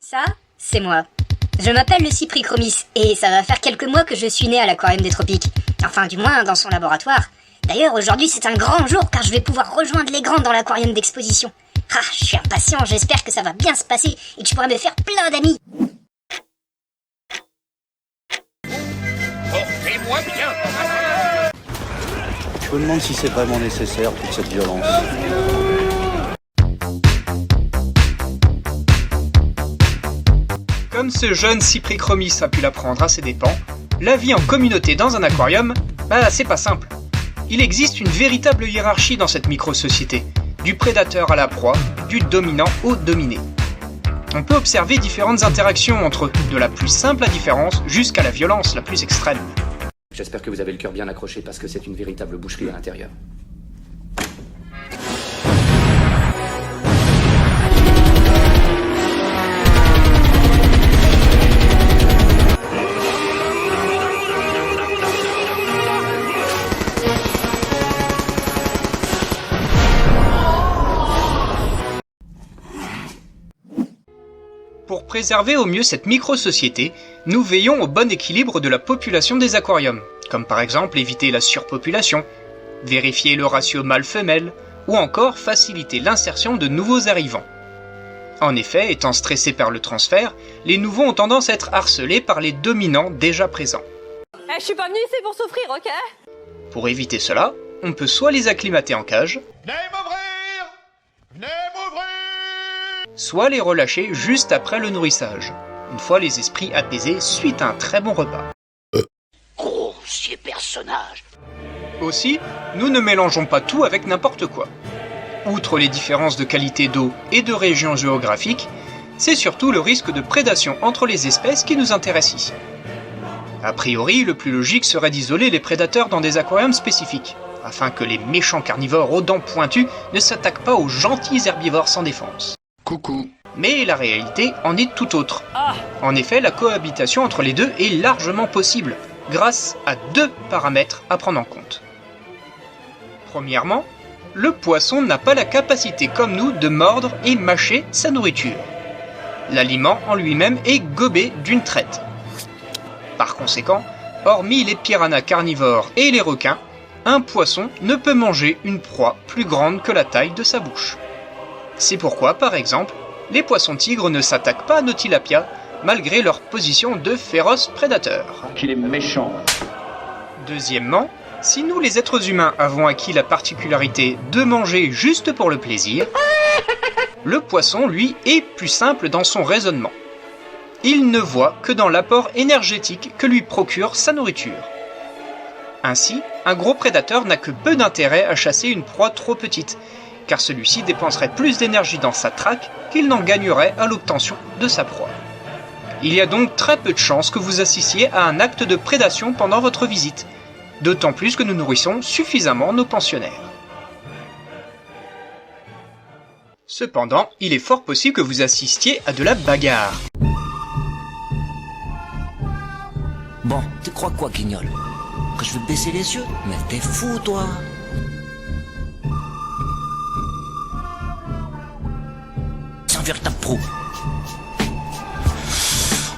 Ça, c'est moi. Je m'appelle le Cypricromis, et ça va faire quelques mois que je suis né à l'aquarium des tropiques. Enfin, du moins, dans son laboratoire. D'ailleurs, aujourd'hui, c'est un grand jour, car je vais pouvoir rejoindre les grands dans l'aquarium d'exposition. Ah, je suis impatient, j'espère que ça va bien se passer, et que je pourrai me faire plein d'amis. Portez-moi bien. Je me demande si c'est vraiment nécessaire, toute cette violence. Comme ce jeune Cypricromis a pu l'apprendre à ses dépens, la vie en communauté dans un aquarium, c'est pas simple. Il existe une véritable hiérarchie dans cette micro-société, du prédateur à la proie, du dominant au dominé. On peut observer différentes interactions entre eux, de la plus simple indifférence jusqu'à la violence la plus extrême. J'espère que vous avez le cœur bien accroché parce que c'est une véritable boucherie à l'intérieur. Pour préserver au mieux cette micro-société, nous veillons au bon équilibre de la population des aquariums, comme par exemple éviter la surpopulation, vérifier le ratio mâle-femelle, ou encore faciliter l'insertion de nouveaux arrivants. En effet, étant stressés par le transfert, les nouveaux ont tendance à être harcelés par les dominants déjà présents. Je suis pas venue ici pour souffrir, ok? Pour éviter cela, on peut soit les acclimater en cage, Venez m'ouvrir! Venez m'ouvrir! soit les relâcher juste après le nourrissage, une fois les esprits apaisés suite à un très bon repas. Grossier personnage. Aussi, nous ne mélangeons pas tout avec n'importe quoi. Outre les différences de qualité d'eau et de région géographique, c'est surtout le risque de prédation entre les espèces qui nous intéresse ici. A priori, le plus logique serait d'isoler les prédateurs dans des aquariums spécifiques, afin que les méchants carnivores aux dents pointues ne s'attaquent pas aux gentils herbivores sans défense. Coucou. Mais la réalité en est tout autre. En effet, la cohabitation entre les deux est largement possible, grâce à deux paramètres à prendre en compte. Premièrement, le poisson n'a pas la capacité comme nous de mordre et mâcher sa nourriture. L'aliment en lui-même est gobé d'une traite. Par conséquent, hormis les piranhas carnivores et les requins, un poisson ne peut manger une proie plus grande que la taille de sa bouche. C'est pourquoi, par exemple, les poissons tigres ne s'attaquent pas à nos tilapias, malgré leur position de féroces prédateurs. Qu'il est méchant. Deuxièmement, si nous les êtres humains avons acquis la particularité de manger juste pour le plaisir, le poisson, lui, est plus simple dans son raisonnement. Il ne voit que dans l'apport énergétique que lui procure sa nourriture. Ainsi, un gros prédateur n'a que peu d'intérêt à chasser une proie trop petite, car celui-ci dépenserait plus d'énergie dans sa traque qu'il n'en gagnerait à l'obtention de sa proie. Il y a donc très peu de chances que vous assistiez à un acte de prédation pendant votre visite, d'autant plus que nous nourrissons suffisamment nos pensionnaires. Cependant, il est fort possible que vous assistiez à de la bagarre. Bon, tu crois quoi, Guignol? Que je vais te baisser les yeux? Mais t'es fou, toi! C'est un véritable pro.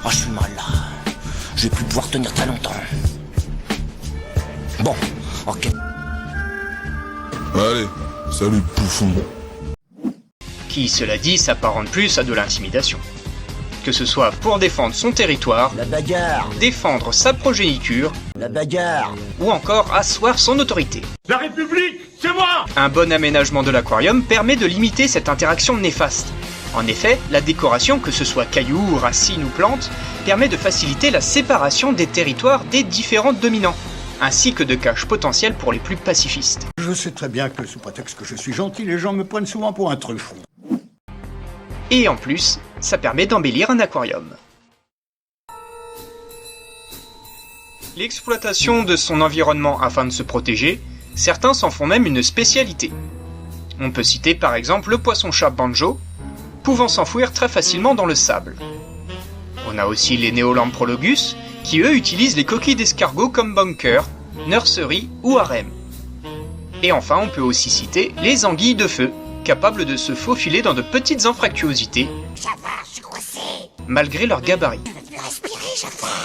Oh, je suis mal, là. Je vais plus pouvoir tenir très longtemps. Bon, ok. Allez, salut bouffon. Qui, cela dit, s'apparente plus à de l'intimidation. Que ce soit pour défendre son territoire, La bagarre! défendre sa progéniture, La bagarre! ou encore asseoir son autorité. La République, c'est moi! Un bon aménagement de l'aquarium permet de limiter cette interaction néfaste. En effet, la décoration, que ce soit cailloux, racines ou plantes, permet de faciliter la séparation des territoires des différents dominants, ainsi que de caches potentielles pour les plus pacifistes. Je sais très bien que sous prétexte que je suis gentil, les gens me prennent souvent pour un truffe. Et en plus, ça permet d'embellir un aquarium. L'exploitation de son environnement afin de se protéger, certains s'en font même une spécialité. On peut citer par exemple le poisson-chat banjo, pouvant s'enfouir très facilement dans le sable. On a aussi les Néolamprologus, qui eux utilisent les coquilles d'escargot comme bunker, nursery ou harem. Et enfin, on peut aussi citer les anguilles de feu, capables de se faufiler dans de petites anfractuosités. Ça va, sucre, c'est malgré leur gabarit.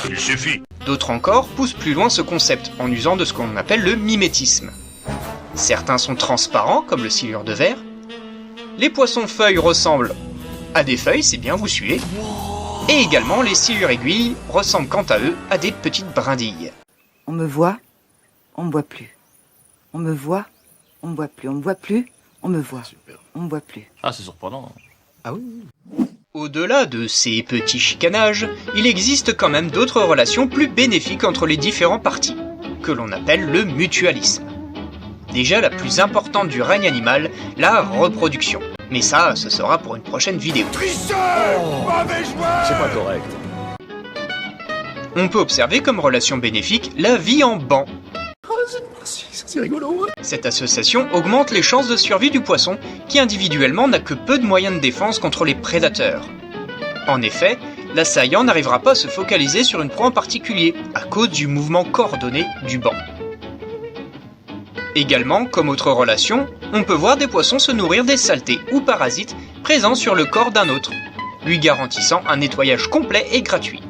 Il suffit. D'autres encore poussent plus loin ce concept en usant de ce qu'on appelle le mimétisme. Certains sont transparents, comme le silure de verre. Les poissons-feuilles ressemblent à des feuilles, c'est bien, vous suivez. Et également, les silures aiguilles ressemblent quant à eux à des petites brindilles. On me voit, on me voit plus. On me voit, on me voit plus. On me voit plus, on me voit. On me voit plus. Ah, c'est surprenant. Ah oui. Au-delà de ces petits chicanages, il existe quand même d'autres relations plus bénéfiques entre les différents partis, que l'on appelle le mutualisme. Déjà la plus importante du règne animal, la reproduction. Mais ça, ce sera pour une prochaine vidéo. C'est pas correct. On peut observer comme relation bénéfique la vie en banc. C'est rigolo. Cette association augmente les chances de survie du poisson, qui individuellement n'a que peu de moyens de défense contre les prédateurs. En effet, l'assaillant n'arrivera pas à se focaliser sur une proie en particulier, à cause du mouvement coordonné du banc. Également, comme autre relation, on peut voir des poissons se nourrir des saletés ou parasites présents sur le corps d'un autre, lui garantissant un nettoyage complet et gratuit.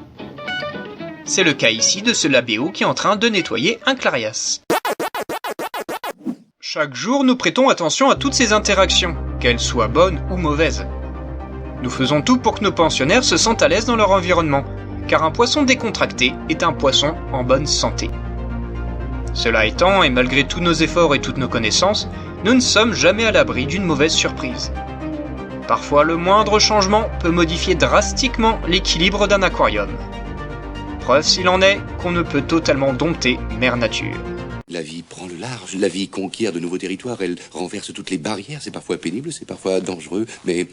C'est le cas ici de ce labéo qui est en train de nettoyer un clarias. Chaque jour, nous prêtons attention à toutes ces interactions, qu'elles soient bonnes ou mauvaises. Nous faisons tout pour que nos pensionnaires se sentent à l'aise dans leur environnement, car un poisson décontracté est un poisson en bonne santé. Cela étant, et malgré tous nos efforts et toutes nos connaissances, nous ne sommes jamais à l'abri d'une mauvaise surprise. Parfois, le moindre changement peut modifier drastiquement l'équilibre d'un aquarium. Preuve s'il en est qu'on ne peut totalement dompter Mère Nature. La vie prend le large, la vie conquiert de nouveaux territoires, elle renverse toutes les barrières, c'est parfois pénible, c'est parfois dangereux, mais...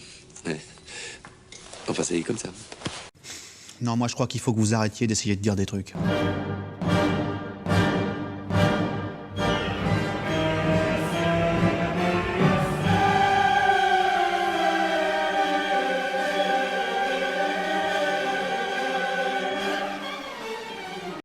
Enfin, c'est comme ça. Non, moi je crois qu'il faut que vous arrêtiez d'essayer de dire des trucs.